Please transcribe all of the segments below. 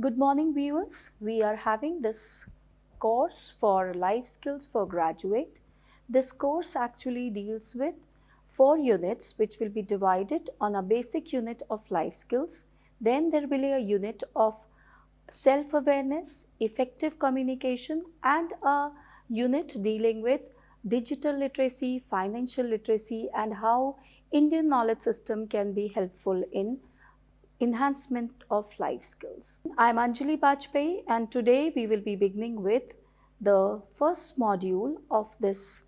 Good morning, viewers. We are having this course for life skills for graduate. This course actually deals with 4 units, which will be divided on a basic unit of life skills. Then there will be a unit of self awareness, effective communication, and a unit dealing with digital literacy, financial literacy, and how Indian knowledge system can be helpful in enhancement of life skills. I'm Anjali Bajpayee, and today we will be beginning with the first module of this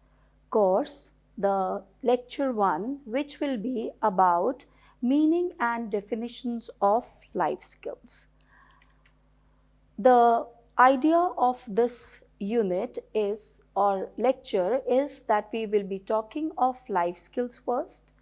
course, the lecture 1, which will be about meaning and definitions of life skills. The idea of this unit is, or lecture is, that we will be talking of life skills first.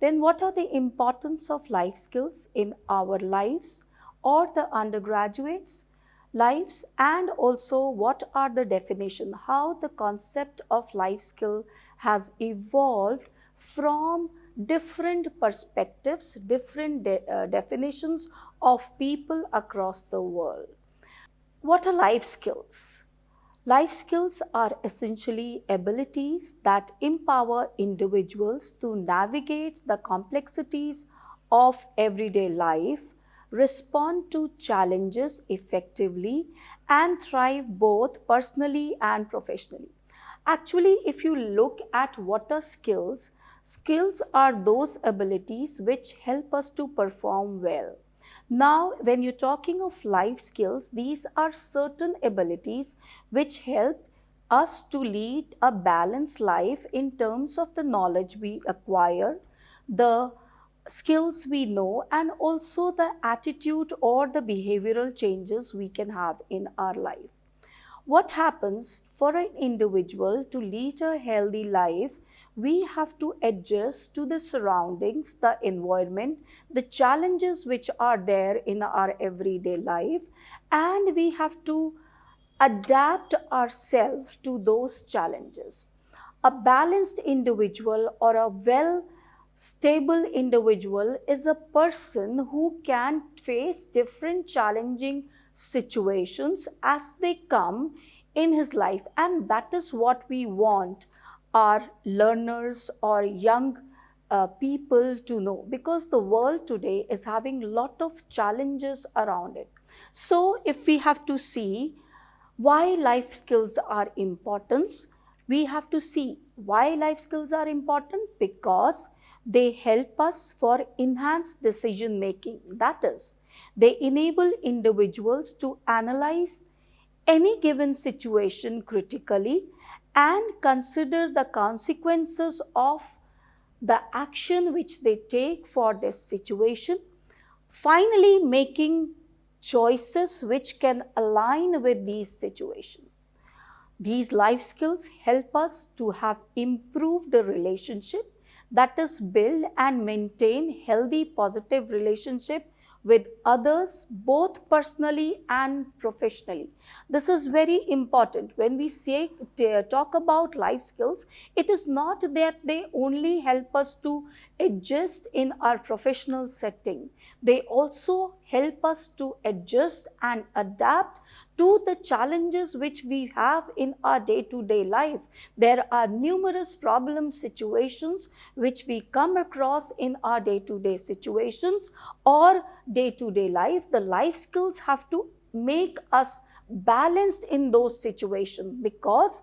Then what are the importance of life skills in our lives or the undergraduates' lives, and also what are the definition, how the concept of life skill has evolved from different perspectives, different definitions of people across the world. What are life skills? Life skills are essentially abilities that empower individuals to navigate the complexities of everyday life, respond to challenges effectively, and thrive both personally and professionally. Actually, if you look at what are skills, skills are those abilities which help us to perform well. Now, when you're talking of life skills, these are certain abilities which help us to lead a balanced life in terms of the knowledge we acquire, the skills we know, and also the attitude or the behavioral changes we can have in our life. What happens for an individual to lead a healthy life? We have to adjust to the surroundings, the environment, the challenges which are there in our everyday life, and we have to adapt ourselves to those challenges. A balanced individual or a well stable individual is a person who can face different challenging situations as they come in his life, and that is what we want our learners or young people to know, because the world today is having a lot of challenges around it. So if we have to see why life skills are important, we have to see why life skills are important, because they help us for enhanced decision making. That is, they enable individuals to analyze any given situation critically and consider the consequences of the action which they take for this situation, finally making choices which can align with these situations. These life skills help us to have improved the relationship, that is, build and maintain healthy positive relationship with others, both personally and professionally. This is very important. When we talk about life skills, it is not that they only help us to adjust in our professional setting. They also help us to adjust and adapt to the challenges which we have in our day-to-day life. There are numerous problem situations which we come across in our day-to-day situations or day-to-day life. The life skills have to make us balanced in those situations, because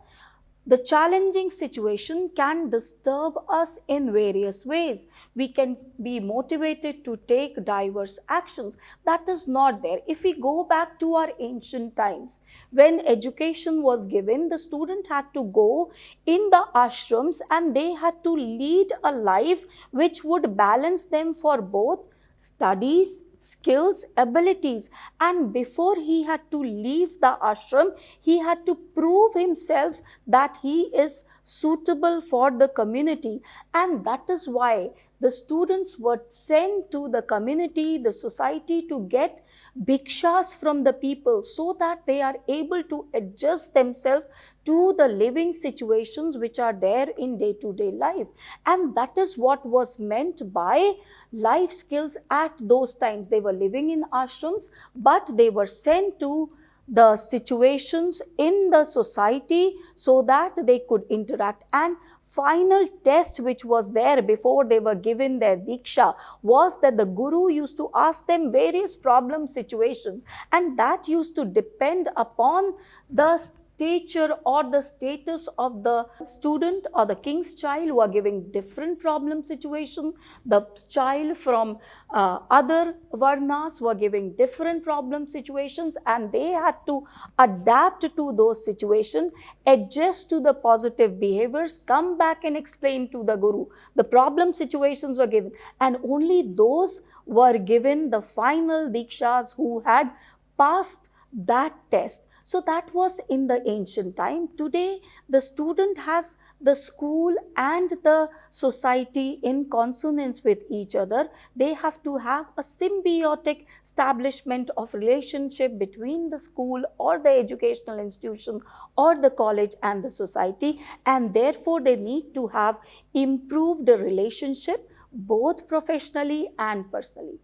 the challenging situation can disturb us in various ways. We can be motivated to take diverse actions. That is not there. If we go back to our ancient times, when education was given, the student had to go in the ashrams and they had to lead a life which would balance them for both studies, skills, abilities. And before he had to leave the ashram, he had to prove himself that he is suitable for the community. And that is why the students were sent to the community, the society, to get bhikshas from the people, so that they are able to adjust themselves to the living situations which are there in day-to-day life. And that is what was meant by life skills at those times. They were living in ashrams, but they were sent to the situations in the society so that they could interact. And final test which was there before they were given their diksha was that the guru used to ask them various problem situations, and that used to depend upon the stature or the status of the student or the king's child, who are giving different problem situation. The child from other varnas were giving different problem situations, and they had to adapt to those situations, adjust to the positive behaviors, come back and explain to the guru. The problem situations were given, and only those were given the final dikshas who had passed that test. So that was in the ancient time. Today, the student has the school and the society in consonance with each other. They have to have a symbiotic establishment of relationship between the school or the educational institution or the college and the society, and therefore they need to have improved relationship both professionally and personally.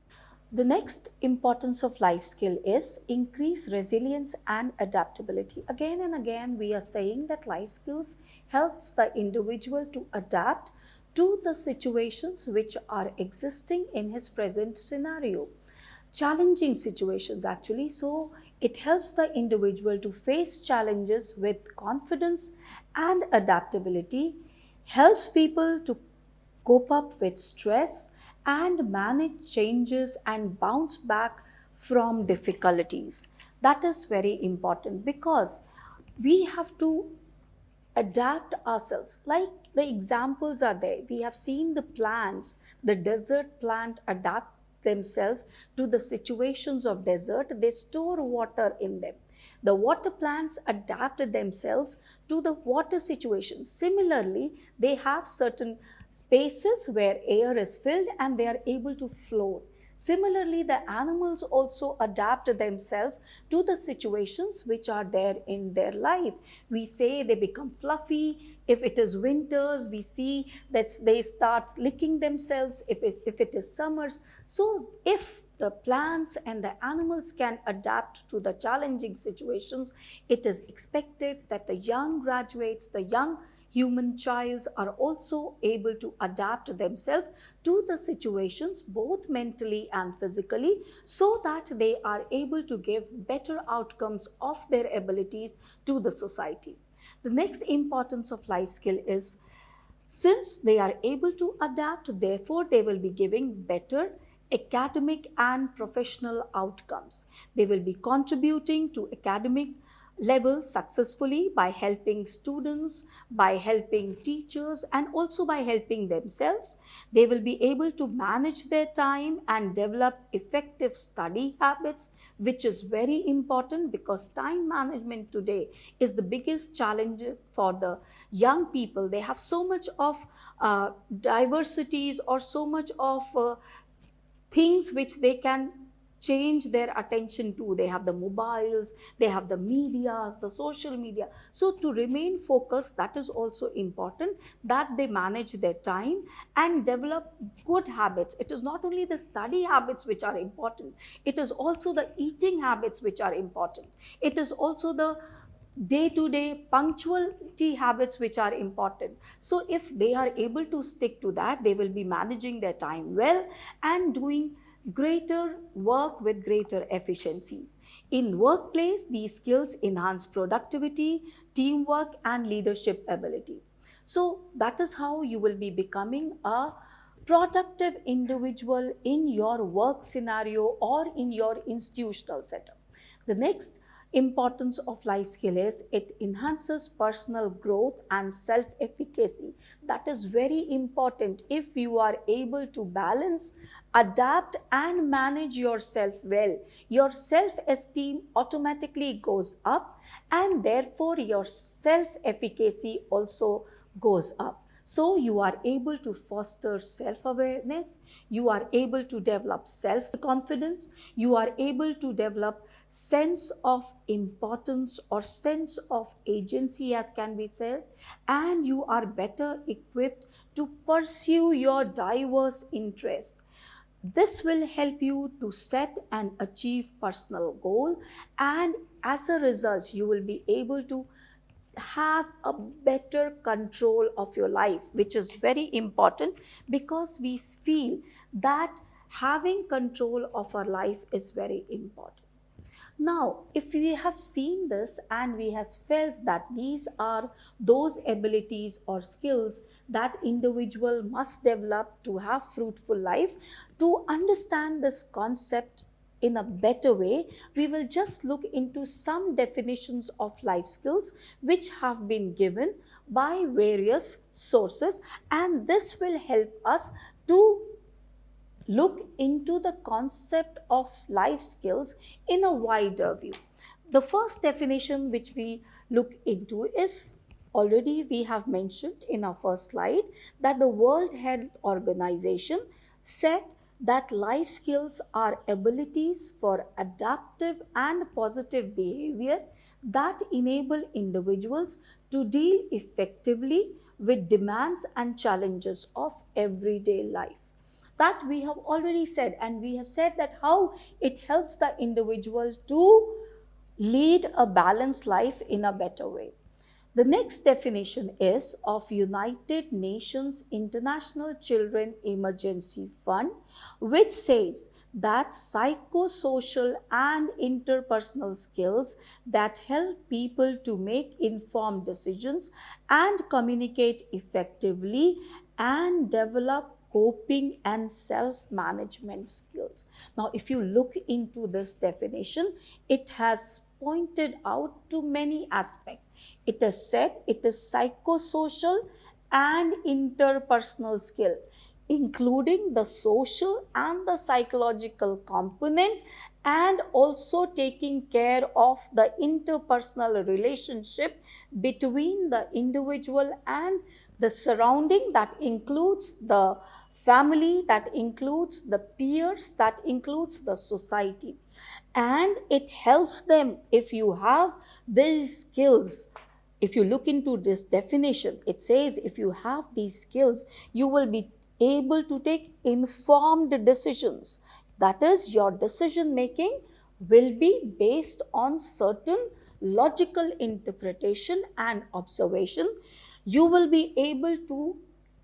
The next importance of life skill is increase resilience and adaptability. Again and again, we are saying that life skills helps the individual to adapt to the situations which are existing in his present scenario. Challenging situations actually. So it helps the individual to face challenges with confidence and adaptability, helps people to cope up with stress and manage changes and bounce back from difficulties. That is very important because we have to adapt ourselves. Like the examples are there. We have seen the plants, the desert plant adapt themselves to the situations of desert. They store water in them. The water plants adapt themselves to the water situations. Similarly, they have certain spaces where air is filled and they are able to float. Similarly, the animals also adapt themselves to the situations which are there in their life. We say they become fluffy. If it is winters, we see that they start licking themselves. If it is summers. So if the plants and the animals can adapt to the challenging situations, it is expected that the young graduates, the young human childs are also able to adapt themselves to the situations both mentally and physically, so that they are able to give better outcomes of their abilities to the society. The next importance of life skill is, since they are able to adapt, therefore they will be giving better academic and professional outcomes. They will be contributing to academic level successfully by helping students, by helping teachers, and also by helping themselves. They will be able to manage their time and develop effective study habits, which is very important because time management today is the biggest challenge for the young people. They have so much of diversities or so much of things which they can change their attention to. They have the mobiles, they have the medias, the social media. So to remain focused, that is also important, that they manage their time and develop good habits. It is not only the study habits which are important, it is also the eating habits which are important. It is also the day-to-day punctuality habits which are important. So if they are able to stick to that, they will be managing their time well and doing greater work with greater efficiencies. In workplace, these skills enhance productivity, teamwork, and leadership ability. So that is how you will be becoming a productive individual in your work scenario or in your institutional setup. The next importance of life skill is it enhances personal growth and self-efficacy. That is very important. If you are able to balance, adapt, and manage yourself well, your self-esteem automatically goes up and therefore your self-efficacy also goes up. So you are able to foster self-awareness, you are able to develop self-confidence, you are able to develop sense of importance or sense of agency, as can be said, and you are better equipped to pursue your diverse interests. This will help you to set and achieve personal goal, and as a result you will be able to have a better control of your life, which is very important, because we feel that having control of our life is very important. Now, if we have seen this and we have felt that these are those abilities or skills that individual must develop to have fruitful life, to understand this concept in a better way, we will just look into some definitions of life skills which have been given by various sources, and this will help us to look into the concept of life skills in a wider view. The first definition which we look into is, already we have mentioned in our first slide, that the World Health Organization said that life skills are abilities for adaptive and positive behavior that enable individuals to deal effectively with demands and challenges of everyday life. That we have already said, and we have said that how it helps the individual to lead a balanced life in a better way. The next definition is of United Nations International Children Emergency Fund, which says that psychosocial and interpersonal skills that help people to make informed decisions and communicate effectively and develop coping and self-management skills. Now, if you look into this definition, it has pointed out to many aspects. It is said it is psychosocial and interpersonal skill, including the social and the psychological component, and also taking care of the interpersonal relationship between the individual and the surrounding, that includes the family, that includes the peers, that includes the society. And it helps them, if you have these skills, if you look into this definition, it says if you have these skills, you will be able to take informed decisions. That is, your decision making will be based on certain logical interpretation and observation. You will be able to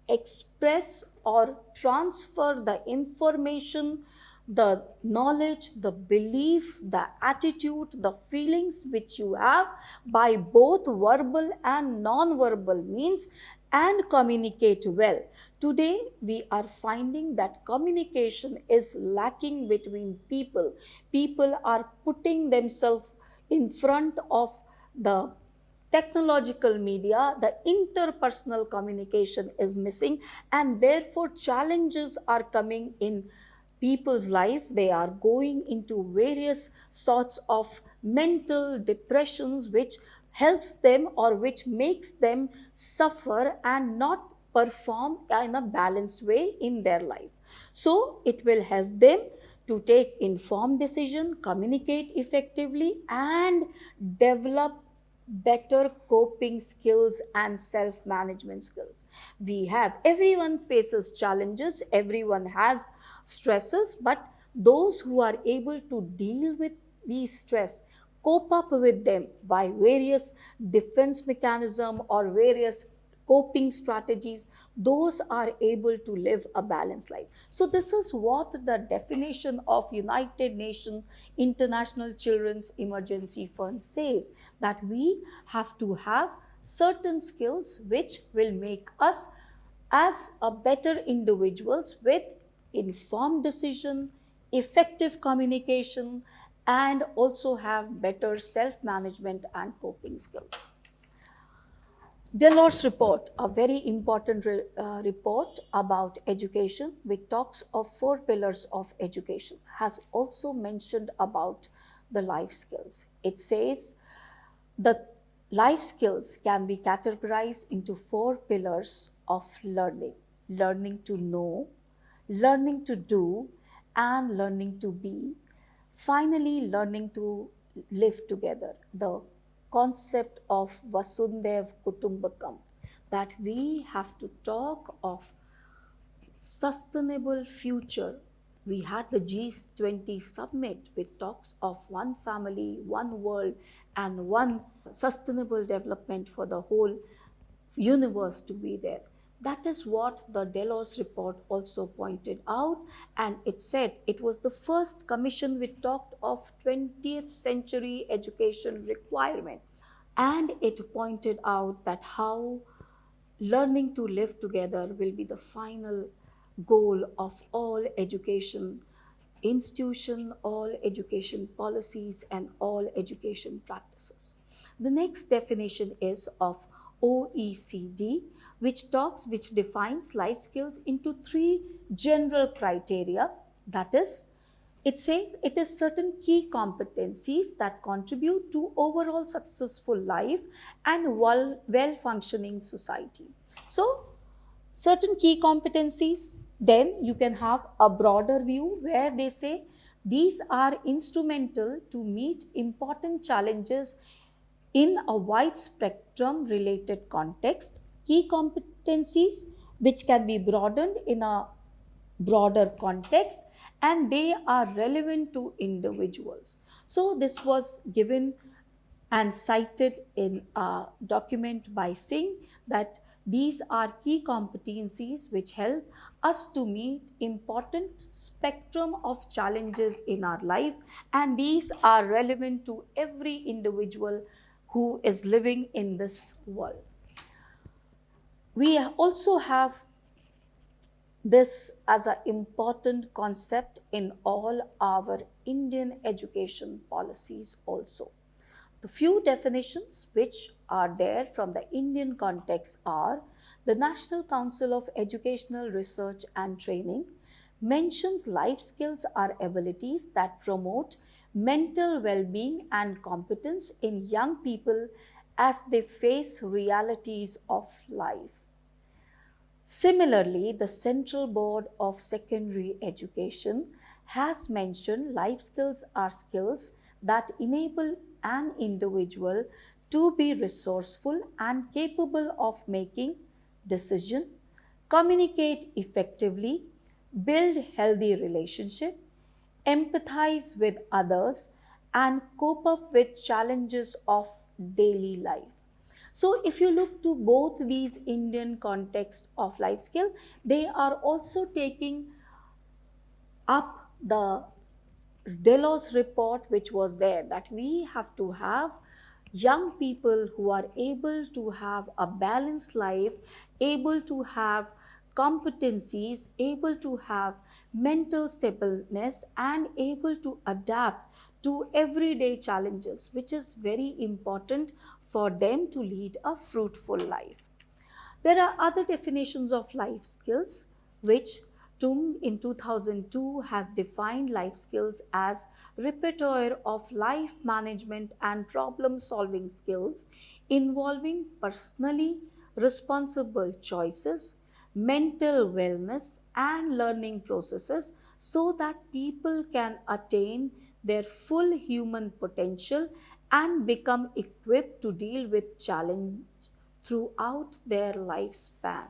express or transfer the information, the knowledge, the belief, the attitude, the feelings which you have by both verbal and non-verbal means, and communicate well. Today, we are finding that communication is lacking between people. People are putting themselves in front of the technological media, the interpersonal communication is missing, and therefore challenges are coming in people's life. They are going into various sorts of mental depressions, which helps them or which makes them suffer and not perform in a balanced way in their life. So it will help them to take informed decision, communicate effectively, and develop better coping skills and self-management skills. We have, everyone faces challenges, everyone has stresses, but those who are able to deal with these stress, cope up with them by various defense mechanism or various coping strategies, those are able to live a balanced life. So this is what the definition of United Nations International Children's Emergency Fund says, that we have to have certain skills which will make us as a better individuals with informed decision, effective communication, and also have better self-management and coping skills. Delors's report, a very important report about education, which talks of 4 pillars of education, has also mentioned about the life skills. It says the life skills can be categorized into 4 pillars of learning, learning to know, learning to do, and learning to be. Finally, learning to live together. The concept of Vasundhaiva Kutumbakam, that we have to talk of sustainable future. We had the G20 summit which talks of one family, one world, and one sustainable development for the whole universe to be there. That is what the Delos report also pointed out, and it said it was the first commission which talked of 20th century education requirement. And it pointed out that how learning to live together will be the final goal of all education institution, all education policies, and all education practices. The next definition is of OECD, which defines life skills into three general criteria. That is, it says it is certain key competencies that contribute to overall successful life and well functioning society. So, certain key competencies, then you can have a broader view where they say these are instrumental to meet important challenges in a wide spectrum related context. Key competencies which can be broadened in a broader context, and they are relevant to individuals. So this was given and cited in a document by Singh, that these are key competencies which help us to meet important spectrum of challenges in our life, and these are relevant to every individual who is living in this world. We also have this as an important concept in all our Indian education policies also. The few definitions which are there from the Indian context are: the National Council of Educational Research and Training mentions life skills are abilities that promote mental well-being and competence in young people as they face realities of life. Similarly, the Central Board of Secondary Education has mentioned life skills are skills that enable an individual to be resourceful and capable of making decisions, communicate effectively, build healthy relationships, empathize with others, and cope up with challenges of daily life. So, if you look to both these Indian context of life skill, they are also taking up the Delos report, which was there, that we have to have young people who are able to have a balanced life, able to have competencies, able to have mental stableness, and able to adapt to everyday challenges, which is very important for them to lead a fruitful life. There are other definitions of life skills, which Tung in 2002 has defined life skills as repertoire of life management and problem solving skills involving personally responsible choices, mental wellness, and learning processes so that people can attain their full human potential and become equipped to deal with challenge throughout their lifespan.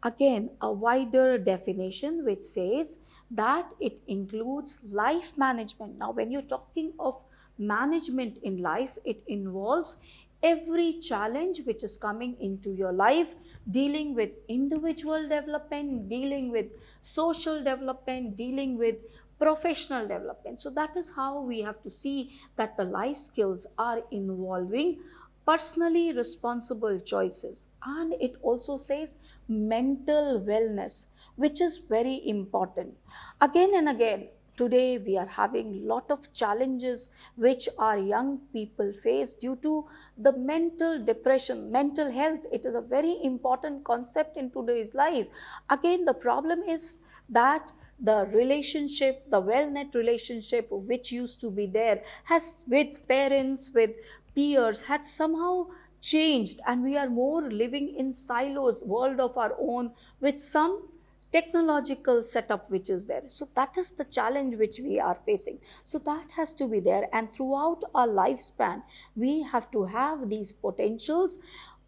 Again, a wider definition which says that it includes life management. Now, when you're talking of management in life, it involves every challenge which is coming into your life, dealing with individual development, dealing with social development, dealing with professional development. So that is how we have to see that the life skills are involving personally responsible choices, and it also says mental wellness, which is very important. Again and again, today we are having lot of challenges which our young people face due to the mental depression, mental health. It is a very important concept in today's life. Again, the problem is that the relationship, the well-knit relationship which used to be there has with parents, with peers, had somehow changed, and we are more living in silos, world of our own, with some technological setup which is there. So that is the challenge which we are facing. So that has to be there, and throughout our lifespan we have to have these potentials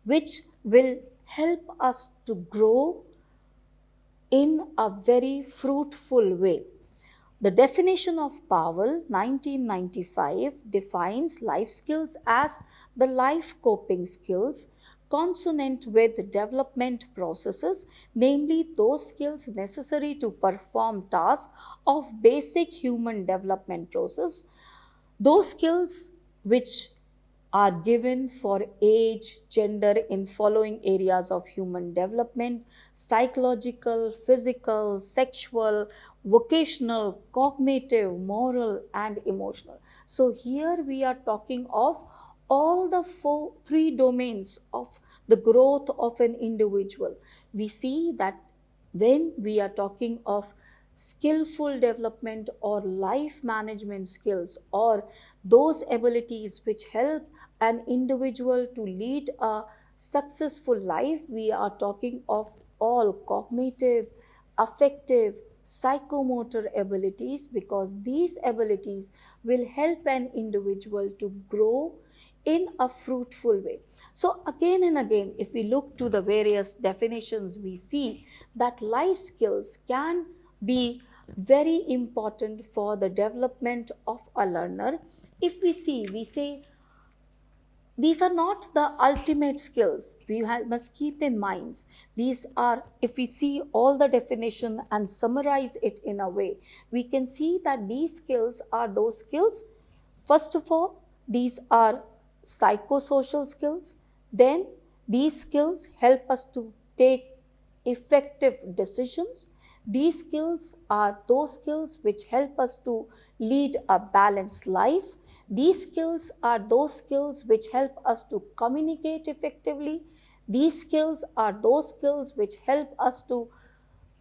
which will help us to grow in a very fruitful way. The definition of Powell, 1995, defines life skills as the life coping skills consonant with development processes, namely those skills necessary to perform tasks of basic human development process. Those skills which are given for age, gender in following areas of human development: psychological, physical, sexual, vocational, cognitive, moral, and emotional. So here we are talking of all the three domains of the growth of an individual. We see that when we are talking of skillful development or life management skills, or those abilities which help an individual to lead a successful life, we are talking of all cognitive, affective, psychomotor abilities, because these abilities will help an individual to grow in a fruitful way. So, again and again, if we look to the various definitions, we see that life skills can be very important for the development of a learner. If we see, we say these are not the ultimate skills. We must keep in mind these are, if we see all the definition and summarize it in a way, we can see that these skills are those skills. First of all, these are psychosocial skills. Then these skills help us to take effective decisions. These skills are those skills which help us to lead a balanced life. These skills are those skills which help us to communicate effectively. These skills are those skills which help us to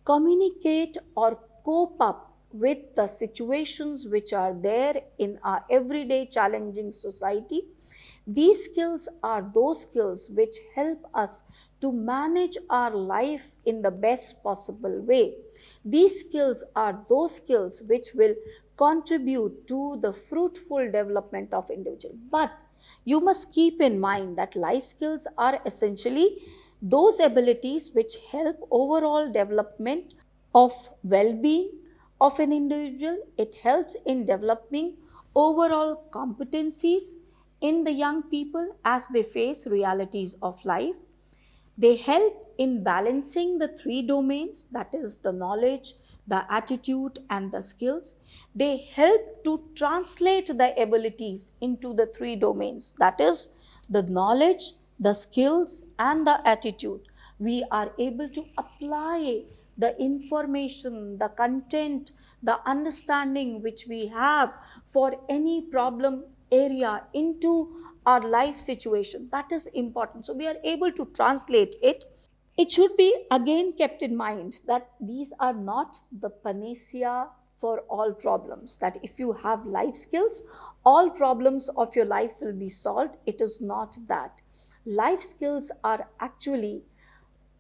communicate or cope up with the situations which are there in our everyday challenging society. These skills are those skills which help us to manage our life in the best possible way. These skills are those skills which will contribute to the fruitful development of individual. But you must keep in mind that life skills are essentially those abilities which help overall development of well-being of an individual. It helps in developing overall competencies in the young people as they face realities of life. They help in balancing the three domains, that is, the knowledge, the attitude, and the skills. They help to translate the abilities into the three domains, that is, the knowledge, the skills, and the attitude. We are able to apply the information, the content, the understanding which we have for any problem area into our life situation. That is important. So we are able to translate it. It should be again kept in mind that these are not the panacea for all problems. That if you have life skills, all problems of your life will be solved. It is not that. Life skills are actually,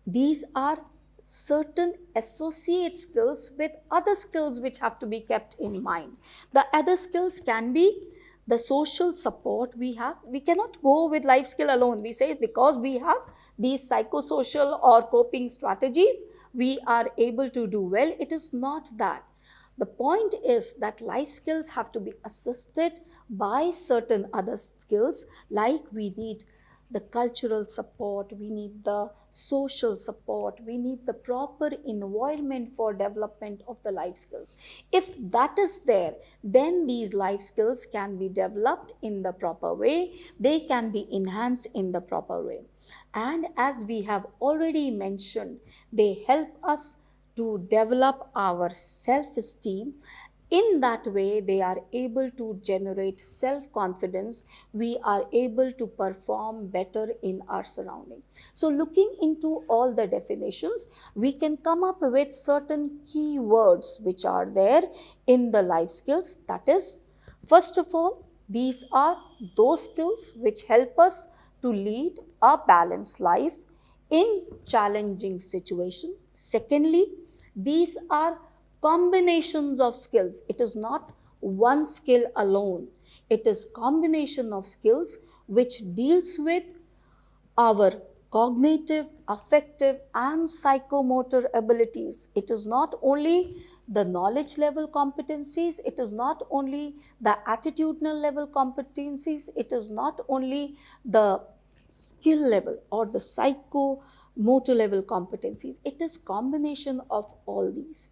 these are certain associate skills with other skills which have to be kept in mind. The other skills can be the social support we have. We cannot go with life skill alone. We say because we have these psychosocial or coping strategies, we are able to do well. It is not that. The point is that life skills have to be assisted by certain other skills, like we need the cultural support, we need the social support, we need the proper environment for development of the life skills. If that is there, then these life skills can be developed in the proper way, they can be enhanced in the proper way. And as we have already mentioned, they help us to develop our self-esteem. In that way, they are able to generate self-confidence. We are able to perform better in our surrounding. So looking into all the definitions, we can come up with certain key words which are there in the life skills. That is, first of all, these are those skills which help us to lead a balanced life in challenging situations. Secondly, these are combinations of skills. It is not one skill alone. It is combination of skills which deals with our cognitive, affective, and psychomotor abilities. It is not only the knowledge level competencies, it is not only the attitudinal level competencies, it is not only the skill level or the psychomotor level competencies. It is combination of all these.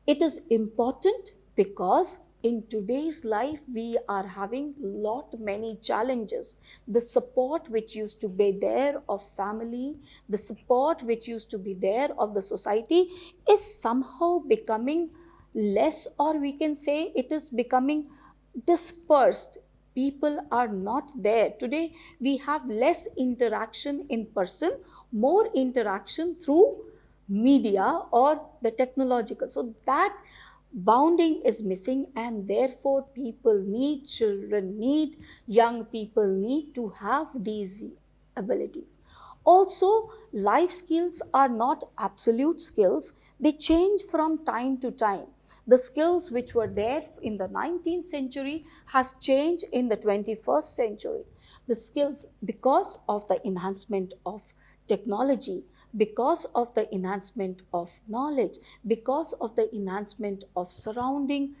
It is important because in today's life we are having lot many challenges. The support which used to be there of family, the support which used to be there of the society is somehow becoming less, or we can say it is becoming dispersed. People are not there today. We have less interaction in person, more interaction through media or the technological. So that bounding is missing, and therefore people need, children need, young people need to have these abilities. Also, life skills are not absolute skills, they change from time to time. The skills which were there in the 19th century have changed in the 21st century. The skills, because of the enhancement of technology, because of the enhancement of knowledge, because of the enhancement of surrounding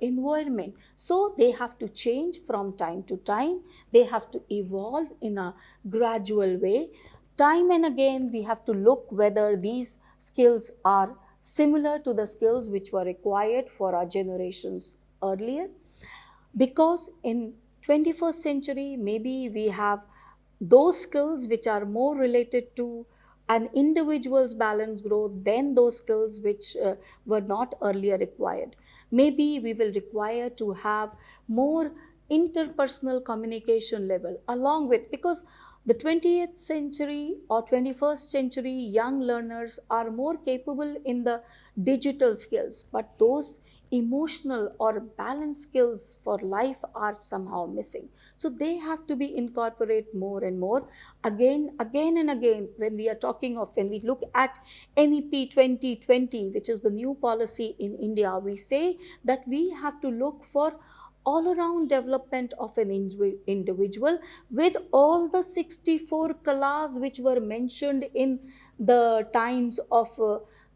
environment. So they have to change from time to time. They have to evolve in a gradual way. Time and again, we have to look whether these skills are similar to the skills which were required for our generations earlier, because in 21st century maybe we have those skills which are more related to an individual's balanced growth than those skills which were not earlier required. Maybe we will require to have more interpersonal communication level along with, because the 20th century or 21st century young learners are more capable in the digital skills, but those emotional or balance skills for life are somehow missing. So they have to be incorporated more and more. Again and again, when we are talking of, when we look at NEP 2020, which is the new policy in India, we say that we have to look for all around development of an individual with all the 64 kalas which were mentioned in the times of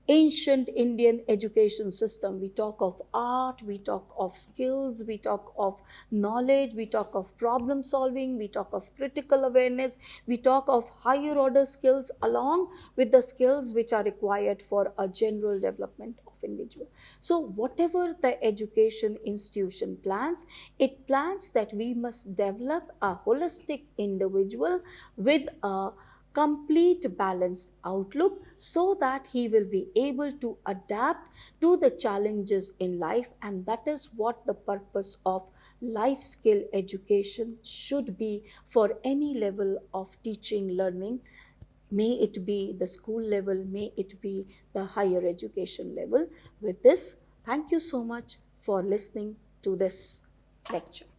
ancient Indian education system. We talk of art, we talk of skills, we talk of knowledge, we talk of problem solving, we talk of critical awareness, we talk of higher order skills along with the skills which are required for a general development of individual. So whatever the education institution plans, it plans that we must develop a holistic individual with a complete balanced outlook so that he will be able to adapt to the challenges in life, and that is what the purpose of life skill education should be for any level of teaching learning, may it be the school level, may it be the higher education level. With this, thank you so much for listening to this lecture.